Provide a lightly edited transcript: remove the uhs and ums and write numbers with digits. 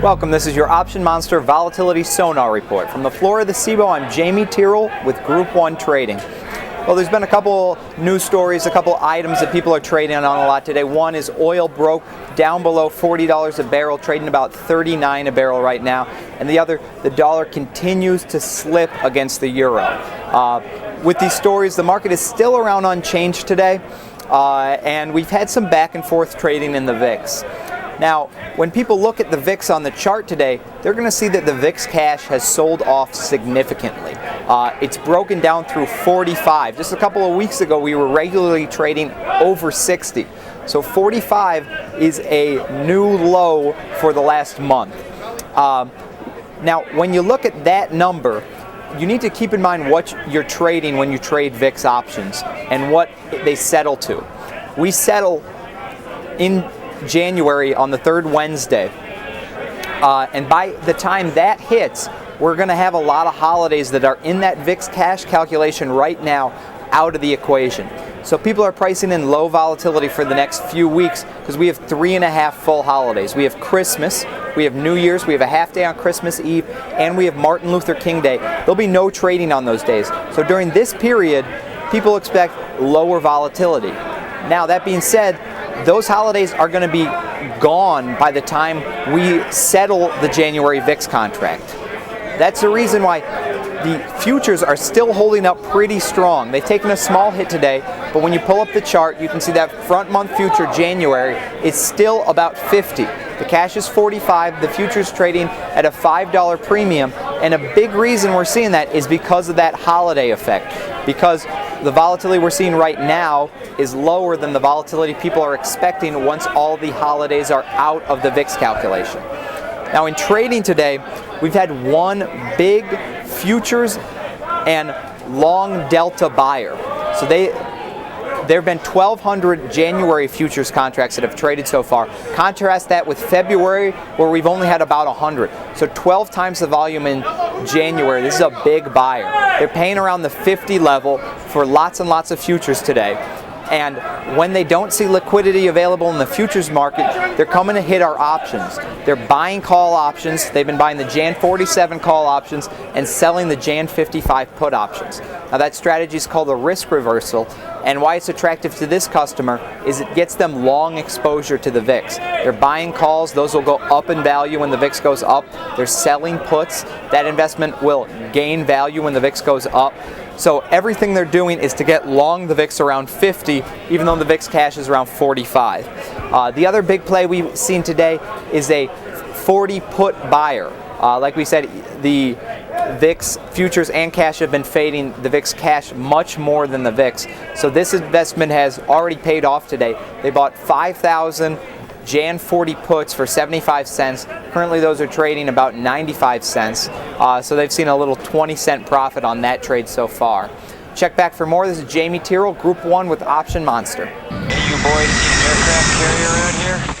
Welcome, this is your Option Monster Volatility Sonar Report. From the floor of the CBOE, I'm Jamie Tyrrell with Group 1 Trading. Well, there's been a couple news stories, a couple items that people are trading on a lot today. One is oil broke down below $40 a barrel, trading about $39 a barrel right now. And the other, the dollar continues to slip against the euro. With these stories, the market is still around unchanged today, and we've had some back and forth trading in the VIX. Now, when people look at the VIX on the chart today, they're going to see that the VIX cash has sold off significantly. It's broken down through 45. Just a couple of weeks ago, we were regularly trading over 60. So 45 is a new low for the last month. Now, when you look at that number, you need to keep in mind what you're trading when you trade VIX options and what they settle to. We settle in January on the third Wednesday, and by the time that hits, we're going to have a lot of holidays that are in that VIX cash calculation right now out of the equation. So people are pricing in low volatility for the next few weeks because we have 3.5 full holidays. We have Christmas, we have New Year's, we have a half day on Christmas Eve, and we have Martin Luther King Day. There'll be no trading on those days. So during this period, people expect lower volatility. Now, that being said, those holidays are going to be gone by the time we settle the January VIX contract. That's the reason why the futures are still holding up pretty strong. They've taken a small hit today, but when you pull up the chart, you can see that front month future January is still about 50. The cash is 45, the future's trading at a $5 premium, and a big reason we're seeing that is because of that holiday effect. Because the volatility we're seeing right now is lower than the volatility people are expecting once all the holidays are out of the VIX calculation. Now, in trading today, we've had one big futures and long delta buyer. So there have been 1,200 January futures contracts that have traded so far. Contrast that with February, where we've only had about 100. So 12 times the volume in January. This is a big buyer. They're paying around the 50 level for lots and lots of futures today. And when they don't see liquidity available in the futures market, they're coming to hit our options. They're buying call options. They've been buying the Jan 47 call options and selling the Jan 55 put options. Now, that strategy is called a risk reversal, and why it's attractive to this customer is it gets them long exposure to the VIX. They're buying calls. Those will go up in value when the VIX goes up. They're selling puts. That investment will gain value when the VIX goes up. So everything they're doing is to get long the VIX around 50, even though the VIX cash is around 45. The other big play we've seen today is a 40 put buyer. Like we said, the VIX futures and cash have been fading the VIX cash much more than the VIX. So this investment has already paid off today. They bought 5,000 Jan 40 puts for 75 cents. Currently those are trading about 95 cents. So they've seen a little 20-cent profit on that trade so far. Check back for more. This is Jamie Tyrrell, Group 1 with Option Monster. Hey, you boys need an aircraft carrier around here?